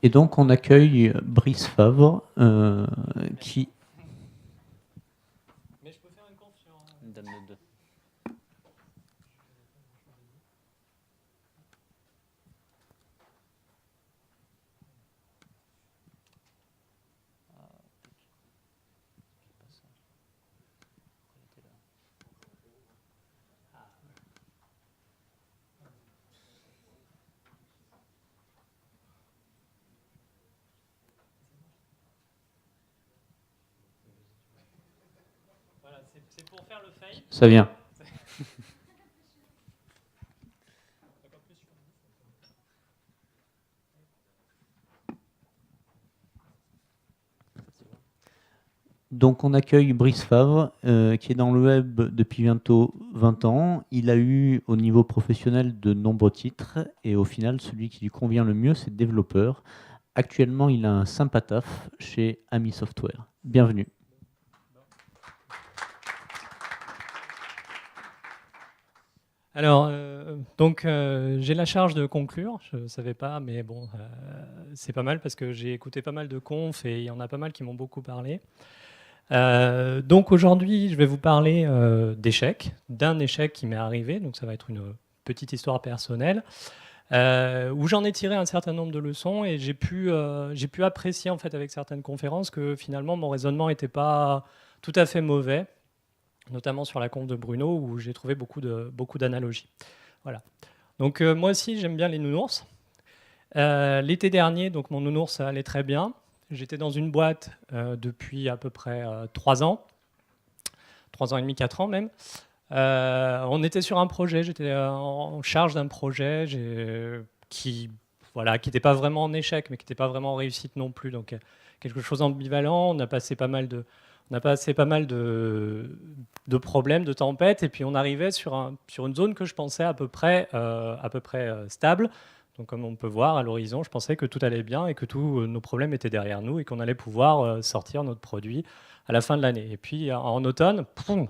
Et donc, on accueille Brice Favre, qui... Mais je peux faire une conf sur... Donne-le deux. Voilà, c'est pour faire le fail. Ça vient. Donc on accueille Brice Favre, qui est dans le web depuis bientôt 20 ans. Il a eu au niveau professionnel de nombreux titres, et au final, celui qui lui convient le mieux, c'est développeur. Actuellement, il a un sympa taf chez Ami Software. Bienvenue. Alors, j'ai la charge de conclure. Je ne savais pas, mais bon, c'est pas mal parce que j'ai écouté pas mal de confs et il y en a pas mal qui m'ont beaucoup parlé. Donc aujourd'hui, je vais vous parler d'échecs, d'un échec qui m'est arrivé. Donc ça va être une petite histoire personnelle où j'en ai tiré un certain nombre de leçons et j'ai pu apprécier en fait avec certaines conférences que finalement mon raisonnement n'était pas tout à fait mauvais, notamment sur la conf de Bruno où j'ai trouvé beaucoup d'analogies. Voilà. Donc moi aussi j'aime bien les nounours. L'été dernier, donc mon nounours ça allait très bien. J'étais dans une boîte depuis à peu près 3 ans, 3 ans et demi, 4 ans même. On était sur un projet, j'étais en charge d'un projet qui n'était pas vraiment en échec, mais qui n'était pas vraiment en réussite non plus. Donc quelque chose d'ambivalent. On a passé pas mal de problèmes, de tempêtes, et puis on arrivait sur une zone que je pensais à peu près stable. Donc comme on peut voir à l'horizon, je pensais que tout allait bien et que tous nos problèmes étaient derrière nous et qu'on allait pouvoir sortir notre produit à la fin de l'année. Et puis en automne, poum.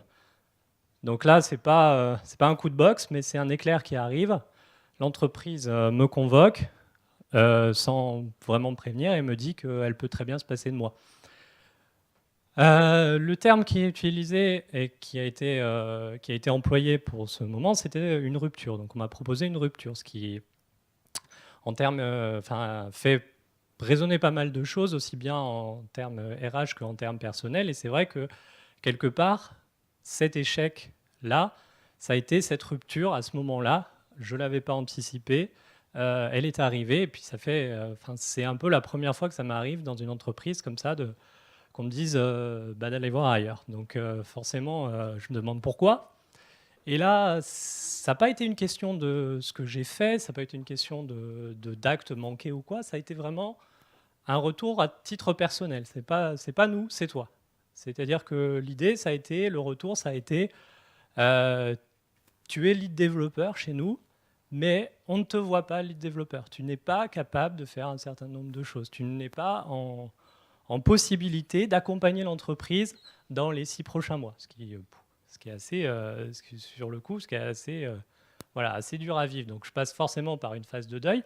Donc là, c'est pas un coup de boxe, mais c'est un éclair qui arrive. L'entreprise me convoque sans vraiment me prévenir et me dit qu'elle peut très bien se passer de moi. Le terme qui est utilisé et qui a été employé pour ce moment, c'était une rupture. Donc on m'a proposé une rupture, ce qui en termes, fait résonner pas mal de choses, aussi bien en termes RH qu'en termes personnels. Et c'est vrai que, quelque part, cet échec-là, ça a été cette rupture à ce moment-là. Je ne l'avais pas anticipé. Elle est arrivée. Et puis, c'est un peu la première fois que ça m'arrive dans une entreprise comme ça, qu'on me dise d'aller voir ailleurs. Donc, forcément, je me demande pourquoi. Et là, ça n'a pas été une question de ce que j'ai fait, ça n'a pas été une question d'actes manqués ou quoi, ça a été vraiment un retour à titre personnel. C'est pas nous, c'est toi. C'est-à-dire que l'idée, le retour, ça a été, tu es lead développeur chez nous, mais on ne te voit pas lead développeur. Tu n'es pas capable de faire un certain nombre de choses. Tu n'es pas en possibilité d'accompagner l'entreprise dans les 6 prochains mois, ce qui est assez, sur le coup, ce qui est assez dur à vivre. Donc je passe forcément par une phase de deuil.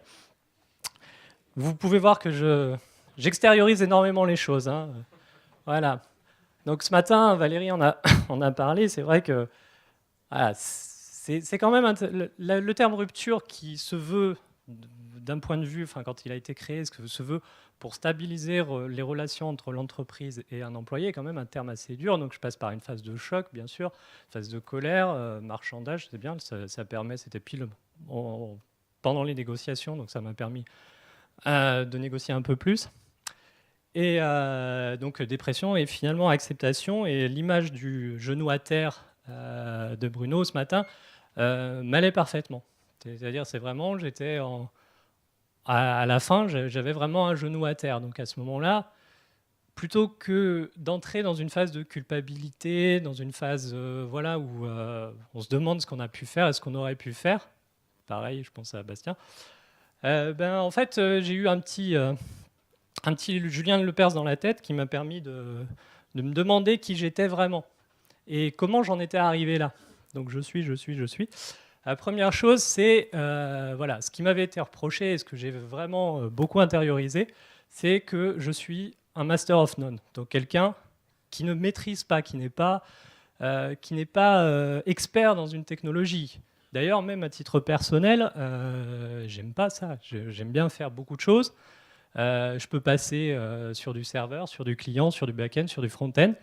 Vous pouvez voir que j'extériorise énormément les choses. Hein. Voilà. Donc ce matin, Valérie en a parlé. C'est vrai que voilà, c'est quand même le terme rupture qui se veut, d'un point de vue, quand il a été créé, ce que se veut pour stabiliser les relations entre l'entreprise et un employé est quand même un terme assez dur. Donc je passe par une phase de choc, bien sûr, phase de colère, marchandage, c'est bien, ça permet, c'était pile pendant les négociations, donc ça m'a permis de négocier un peu plus. Et donc dépression et finalement acceptation. Et l'image du genou à terre de Bruno ce matin m'allait parfaitement. C'est-à-dire, c'est vraiment, j'étais à la fin, j'avais vraiment un genou à terre. Donc à ce moment-là, plutôt que d'entrer dans une phase de culpabilité, dans une phase où on se demande ce qu'on a pu faire et ce qu'on aurait pu faire, pareil, je pense à Bastien, en fait, j'ai eu un petit Julien Lepers dans la tête qui m'a permis de me demander qui j'étais vraiment et comment j'en étais arrivé là. Donc je suis. La première chose, c'est voilà, ce qui m'avait été reproché et ce que j'ai vraiment beaucoup intériorisé, c'est que je suis un master of none, donc quelqu'un qui ne maîtrise pas, qui n'est pas expert dans une technologie. D'ailleurs, même à titre personnel, j'aime pas ça. J'aime bien faire beaucoup de choses. Je peux passer sur du serveur, sur du client, sur du back-end, sur du front-end.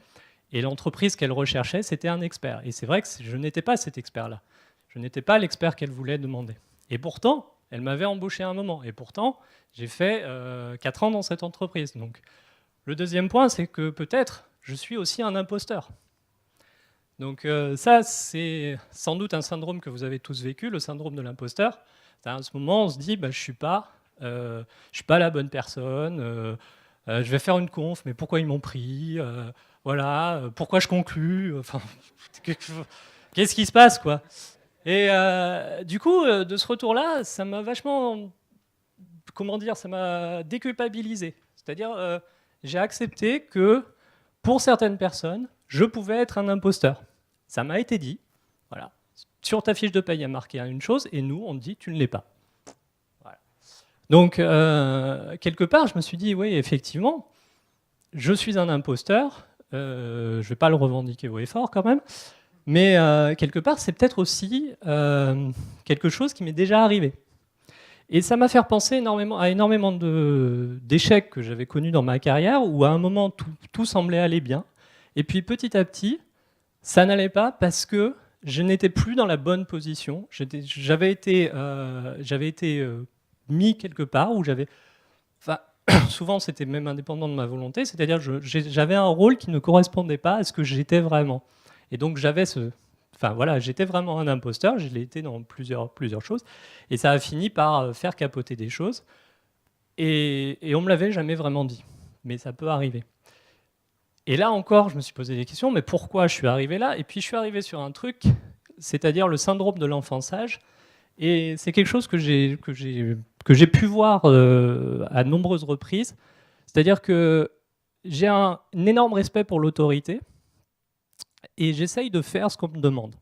Et l'entreprise qu'elle recherchait, c'était un expert. Et c'est vrai que je n'étais pas cet expert-là. Je n'étais pas l'expert qu'elle voulait demander. Et pourtant, elle m'avait embauché à un moment. Et pourtant, j'ai fait 4 ans dans cette entreprise. Donc, le deuxième point, c'est que peut-être je suis aussi un imposteur. Donc ça, c'est sans doute un syndrome que vous avez tous vécu, le syndrome de l'imposteur. À ce moment, on se dit, bah, je suis pas la bonne personne. Je vais faire une conf, mais pourquoi ils m'ont pris voilà, pourquoi je conclus enfin, qu'est-ce qui se passe, quoi. Et du coup, de ce retour-là, ça m'a vachement, comment dire, ça m'a déculpabilisé. C'est-à-dire, j'ai accepté que pour certaines personnes, je pouvais être un imposteur. Ça m'a été dit. Voilà. Sur ta fiche de paye, il y a marqué une chose, et nous, on te dit, tu ne l'es pas. Voilà. Donc, quelque part, je me suis dit, oui, effectivement, je suis un imposteur. Je ne vais pas le revendiquer haut et fort quand même. Mais quelque part, c'est peut-être aussi quelque chose qui m'est déjà arrivé. Et ça m'a fait penser à énormément d'échecs que j'avais connus dans ma carrière, où à un moment, tout semblait aller bien. Et puis petit à petit, ça n'allait pas parce que je n'étais plus dans la bonne position. J'avais été mis quelque part où j'avais... Enfin, souvent, c'était même indépendant de ma volonté, c'est-à-dire j'avais un rôle qui ne correspondait pas à ce que j'étais vraiment. Et donc j'avais Enfin voilà, j'étais vraiment un imposteur, je l'ai été dans plusieurs choses, et ça a fini par faire capoter des choses, et on ne me l'avait jamais vraiment dit, mais ça peut arriver. Et là encore, je me suis posé des questions, mais pourquoi je suis arrivé là? Et puis je suis arrivé sur un truc, c'est-à-dire le syndrome de l'enfant sage, et c'est quelque chose que j'ai pu voir à de nombreuses reprises, c'est-à-dire que j'ai un énorme respect pour l'autorité, et j'essaye de faire ce qu'on me demande.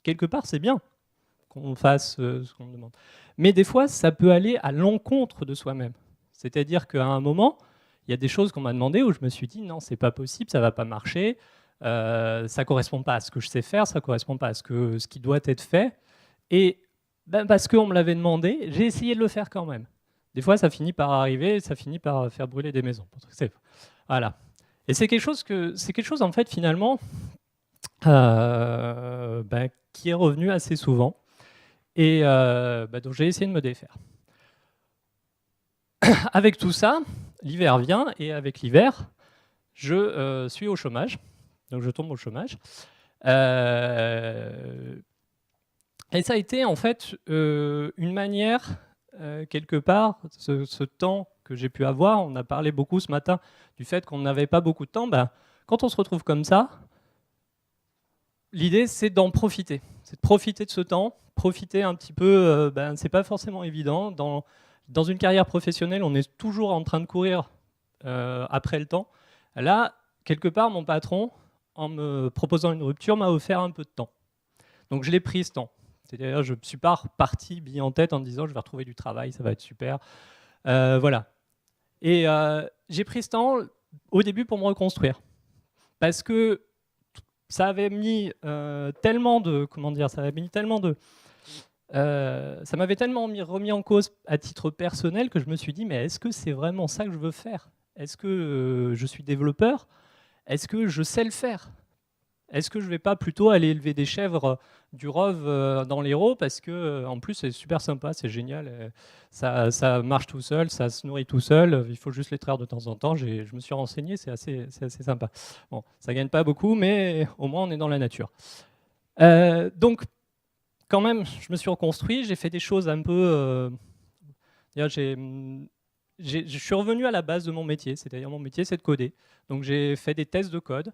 Quelque part, c'est bien qu'on fasse ce qu'on me demande. Mais des fois, ça peut aller à l'encontre de soi-même. C'est-à-dire qu'à un moment, il y a des choses qu'on m'a demandé où je me suis dit non, c'est pas possible, ça va pas marcher, ça correspond pas à ce que je sais faire, ça correspond pas à ce qui doit être fait. Et ben, parce qu'on me l'avait demandé, j'ai essayé de le faire quand même. Des fois, ça finit par arriver, ça finit par faire brûler des maisons. Voilà. Et c'est quelque chose en fait finalement qui est revenu assez souvent et donc j'ai essayé de me défaire. Avec tout ça, l'hiver vient et avec l'hiver, je suis au chômage, donc je tombe au chômage. Et ça a été en fait une manière, quelque part, ce temps que j'ai pu avoir, on a parlé beaucoup ce matin du fait qu'on n'avait pas beaucoup de temps, quand on se retrouve comme ça, l'idée, c'est d'en profiter. C'est de profiter de ce temps, profiter un petit peu, c'est pas forcément évident. Dans une carrière professionnelle, on est toujours en train de courir après le temps. Là, quelque part, mon patron, en me proposant une rupture, m'a offert un peu de temps. Donc je l'ai pris ce temps. C'est-à-dire, je ne suis pas reparti bille en tête en disant je vais retrouver du travail, ça va être super. Voilà. Et j'ai pris ce temps au début pour me reconstruire. Parce que ça avait mis tellement de... Comment dire? Ça m'avait tellement remis en cause à titre personnel que je me suis dit, mais est-ce que c'est vraiment ça que je veux faire? Est-ce que je suis développeur? Est-ce que je sais le faire? Est-ce que je ne vais pas plutôt aller élever des chèvres du Rove dans l'Hérault parce que en plus c'est super sympa, c'est génial, ça marche tout seul, ça se nourrit tout seul, il faut juste les traire de temps en temps. Je me suis renseigné, c'est assez sympa. Bon, ça gagne pas beaucoup, mais au moins on est dans la nature. Donc quand même, je me suis reconstruit, j'ai fait des choses un peu... je suis revenu à la base de mon métier, c'est-à-dire mon métier c'est de coder. Donc j'ai fait des tests de code.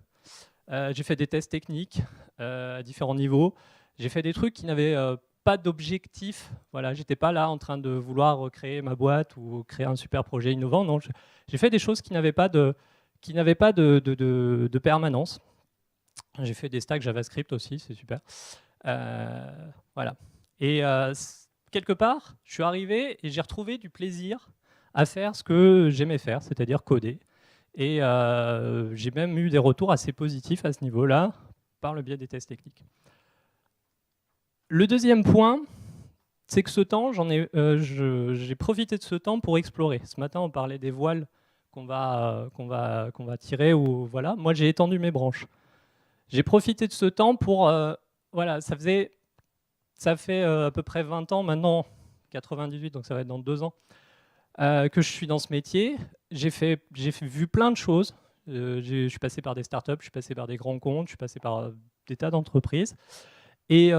J'ai fait des tests techniques à différents niveaux. J'ai fait des trucs qui n'avaient pas d'objectif. Voilà, j'étais pas là en train de vouloir recréer ma boîte ou créer un super projet innovant. Non, j'ai fait des choses qui n'avaient pas de permanence. J'ai fait des stacks JavaScript aussi, c'est super. Voilà. Et quelque part, je suis arrivé et j'ai retrouvé du plaisir à faire ce que j'aimais faire, c'est-à-dire coder. Et j'ai même eu des retours assez positifs à ce niveau-là, par le biais des tests techniques. Le deuxième point, c'est que ce temps, j'ai profité de ce temps pour explorer. Ce matin, on parlait des voiles qu'on va tirer. Ou, voilà. Moi, j'ai étendu mes branches. J'ai profité de ce temps pour... voilà, ça fait à peu près 20 ans maintenant, 98, donc ça va être dans 2 ans, que je suis dans ce métier. J'ai vu plein de choses. Je suis passé par des startups, je suis passé par des grands comptes, je suis passé par des tas d'entreprises. Et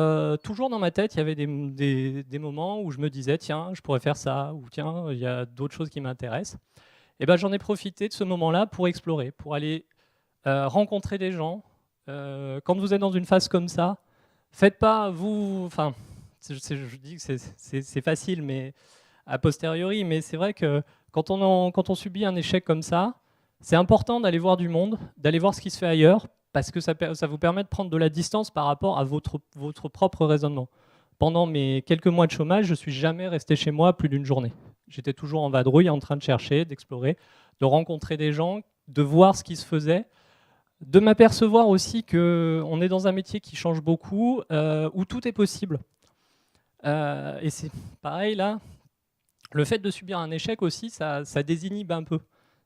toujours dans ma tête, il y avait des moments où je me disais, tiens, je pourrais faire ça, ou tiens, il y a d'autres choses qui m'intéressent. Et ben, j'en ai profité de ce moment-là pour explorer, pour aller rencontrer des gens. Quand vous êtes dans une phase comme ça, faites pas vous... Enfin, je dis que c'est facile, mais a posteriori, mais c'est vrai que quand on subit un échec comme ça, c'est important d'aller voir du monde, d'aller voir ce qui se fait ailleurs, parce que ça vous permet de prendre de la distance par rapport à votre propre raisonnement. Pendant mes quelques mois de chômage, je ne suis jamais resté chez moi plus d'une journée. J'étais toujours en vadrouille, en train de chercher, d'explorer, de rencontrer des gens, de voir ce qui se faisait, de m'apercevoir aussi qu'on est dans un métier qui change beaucoup, où tout est possible. Et c'est pareil là, le fait de subir un échec aussi, ça désinhibe un peu.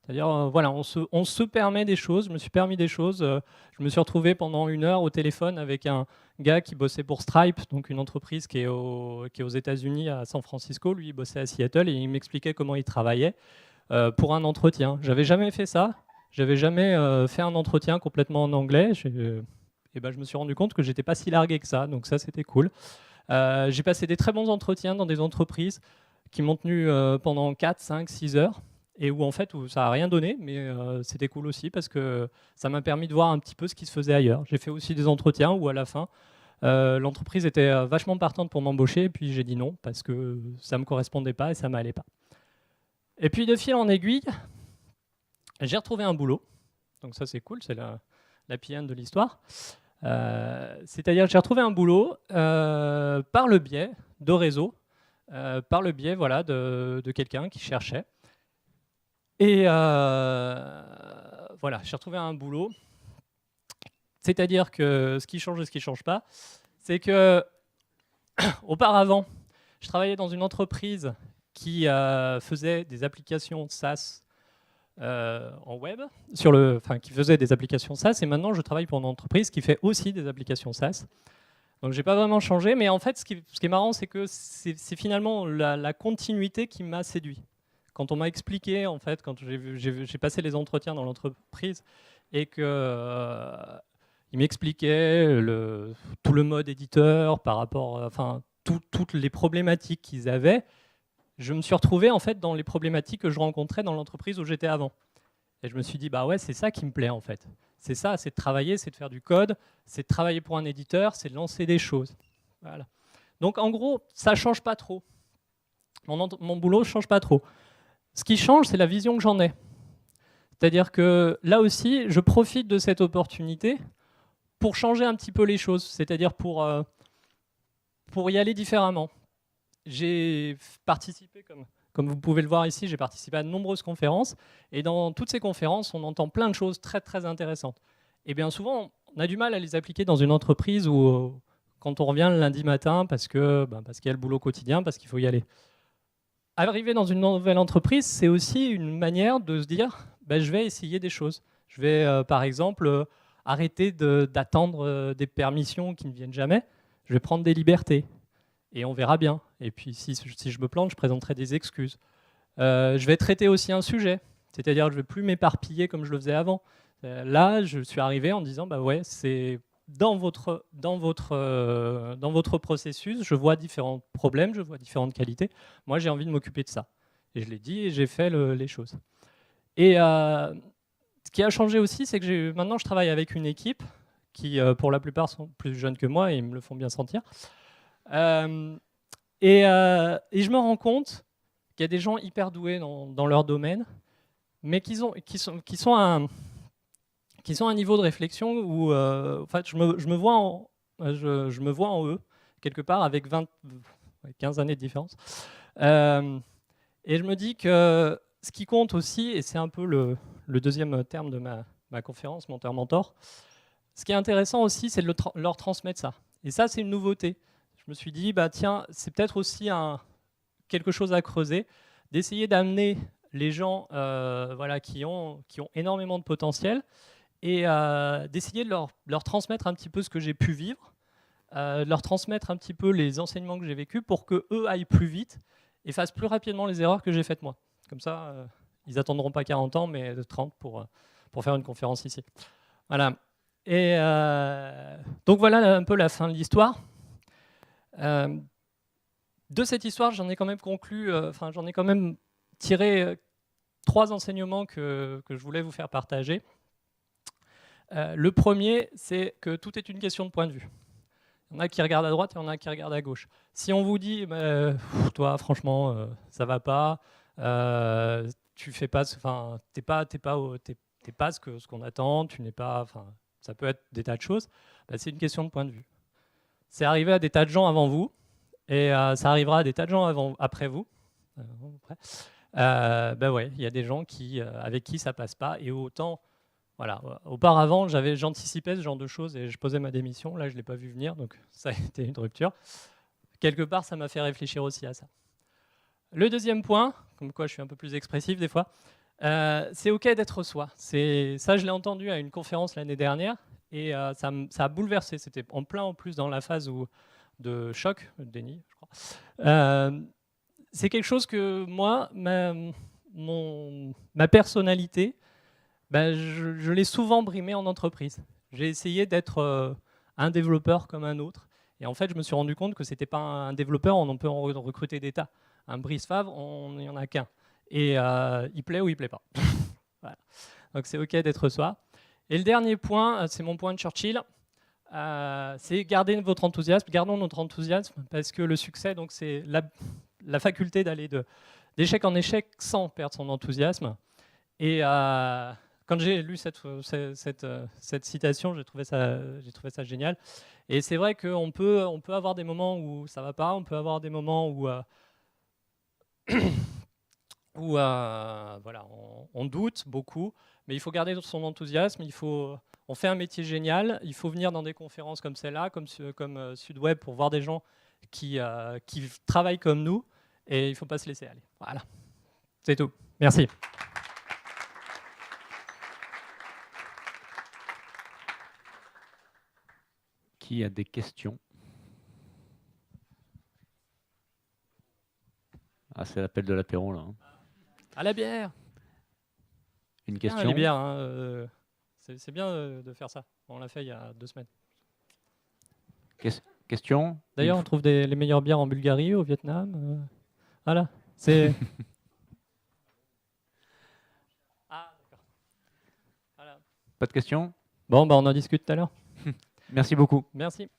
C'est-à-dire, voilà, on se permet des choses, je me suis permis des choses. Je me suis retrouvé pendant 1 heure au téléphone avec un gars qui bossait pour Stripe, donc une entreprise qui est aux États-Unis, à San Francisco. Lui, il bossait à Seattle et il m'expliquait comment il travaillait pour un entretien. J'avais jamais fait ça, j'avais jamais fait un entretien complètement en anglais. Et ben, je me suis rendu compte que j'étais pas si largué que ça, donc ça c'était cool. J'ai passé des très bons entretiens dans des entreprises qui m'ont tenu pendant 4, 5, 6 heures. Et où en fait où ça n'a rien donné, mais c'était cool aussi parce que ça m'a permis de voir un petit peu ce qui se faisait ailleurs. J'ai fait aussi des entretiens où à la fin, l'entreprise était vachement partante pour m'embaucher, et puis j'ai dit non parce que ça ne me correspondait pas et ça ne m'allait pas. Et puis de fil en aiguille, j'ai retrouvé un boulot. Donc ça c'est cool, c'est la PN de l'histoire. C'est-à-dire que j'ai retrouvé un boulot par le biais de réseaux, par le biais voilà, de quelqu'un qui cherchait. Et voilà, j'ai retrouvé un boulot. C'est-à-dire que ce qui change et ce qui ne change pas, c'est que auparavant, je travaillais dans une entreprise qui faisait des applications SaaS en web, qui faisait des applications SaaS, et maintenant je travaille pour une entreprise qui fait aussi des applications SaaS. Donc j'ai pas vraiment changé, mais en fait ce qui est marrant, c'est que c'est finalement la continuité qui m'a séduit. Quand on m'a expliqué, en fait, quand j'ai passé les entretiens dans l'entreprise et qu'il m'expliquait tout le mode éditeur par rapport, enfin, toutes les problématiques qu'ils avaient, je me suis retrouvé en fait dans les problématiques que je rencontrais dans l'entreprise où j'étais avant. Et je me suis dit, bah ouais, c'est ça qui me plaît en fait. C'est ça, c'est de travailler, c'est de faire du code, c'est de travailler pour un éditeur, c'est de lancer des choses. Voilà. Donc en gros, ça ne change pas trop. Mon boulot ne change pas trop. Ce qui change, c'est la vision que j'en ai. C'est-à-dire que là aussi, je profite de cette opportunité pour changer un petit peu les choses, c'est-à-dire pour y aller différemment. J'ai participé, comme vous pouvez le voir ici, j'ai participé à de nombreuses conférences, et dans toutes ces conférences, on entend plein de choses très très intéressantes. Et bien souvent, on a du mal à les appliquer dans une entreprise où, quand on revient le lundi matin, parce qu'il y a le boulot quotidien, parce qu'il faut y aller. Arriver dans une nouvelle entreprise, c'est aussi une manière de se dire je vais essayer des choses. Je vais, par exemple, arrêter d'attendre des permissions qui ne viennent jamais. Je vais prendre des libertés et on verra bien. Et puis, si je me plante, je présenterai des excuses. Je vais traiter aussi un sujet, c'est-à-dire que je ne vais plus m'éparpiller comme je le faisais avant. Là, je suis arrivé en disant ouais, c'est dans votre processus, je vois différents problèmes, je vois différentes qualités. Moi, j'ai envie de m'occuper de ça. Et je l'ai dit et j'ai fait les choses. Et ce qui a changé aussi, c'est que maintenant, je travaille avec une équipe qui, pour la plupart, sont plus jeunes que moi et ils me le font bien sentir. Et je me rends compte qu'il y a des gens hyper doués dans leur domaine, mais qui sont à un niveau de réflexion où en fait, je me vois en eux quelque part avec 15 années de différence. Et je me dis que ce qui compte aussi, et c'est un peu le deuxième terme de ma conférence, menteur-mentor, ce qui est intéressant aussi, c'est de leur transmettre ça. Et ça, c'est une nouveauté. Je me suis dit, bah, tiens, c'est peut-être aussi quelque chose à creuser, d'essayer d'amener les gens voilà, qui ont énormément de potentiel et d'essayer de leur transmettre un petit peu ce que j'ai pu vivre, de leur transmettre un petit peu les enseignements que j'ai vécus pour qu'eux aillent plus vite et fassent plus rapidement les erreurs que j'ai faites moi. Comme ça, ils attendront pas 40 ans, mais 30 pour faire une conférence ici. Voilà. Et donc voilà un peu la fin de l'histoire. De cette histoire, j'en ai quand même j'en ai quand même tiré 3 enseignements que je voulais vous faire partager. Le premier, c'est que tout est une question de point de vue. Il y en a qui regardent à droite et il y en a qui regardent à gauche. Si on vous dit, toi, franchement, ça va pas, tu fais pas, enfin, t'es pas ce qu'on attend, tu n'es pas, enfin, ça peut être des tas de choses. Bah, c'est une question de point de vue. C'est arrivé à des tas de gens avant vous, et ça arrivera à des tas de gens après vous. Ben ouais, il y a des gens avec qui ça passe pas, et autant. Voilà. Auparavant, j'anticipais ce genre de choses et je posais ma démission. Là, je ne l'ai pas vu venir, donc ça a été une rupture. Quelque part, ça m'a fait réfléchir aussi à ça. Le deuxième point, comme quoi je suis un peu plus expressif des fois, c'est OK d'être soi. Ça, je l'ai entendu à une conférence l'année dernière et ça a bouleversé. C'était en plein en plus dans la phase de choc, de déni, je crois. C'est quelque chose que moi, ma personnalité, ben, je l'ai souvent brimé en entreprise. J'ai essayé d'être un développeur comme un autre. Et en fait, je me suis rendu compte que ce n'était pas un développeur, on peut en recruter des tas. Un Brice Favre, il n'y en a qu'un. Et il plaît ou il ne plaît pas. Voilà. Donc c'est OK d'être soi. Et le dernier point, c'est mon point de Churchill, c'est garder votre enthousiasme. Gardons notre enthousiasme parce que le succès, donc, c'est la faculté d'aller d'échec en échec sans perdre son enthousiasme. Et quand j'ai lu cette citation, j'ai trouvé ça génial. Et c'est vrai qu'on peut avoir des moments où ça ne va pas, on peut avoir des moments où, voilà, on doute beaucoup, mais il faut garder son enthousiasme, on fait un métier génial, il faut venir dans des conférences comme celle-là, comme SudWeb, pour voir des gens qui travaillent comme nous, et il ne faut pas se laisser aller. Voilà, c'est tout. Merci. Qui a des questions? Ah, c'est l'appel de l'apéro, là. À la bière. Une question? Bien, les bières, hein, c'est bien de faire ça. On l'a fait il y a 2 semaines. Question? D'ailleurs, on trouve les meilleures bières en Bulgarie, au Vietnam. Voilà. C'est... Ah, d'accord. Voilà. Pas de questions? Bon, bah, on en discute tout à l'heure. Merci beaucoup. Merci.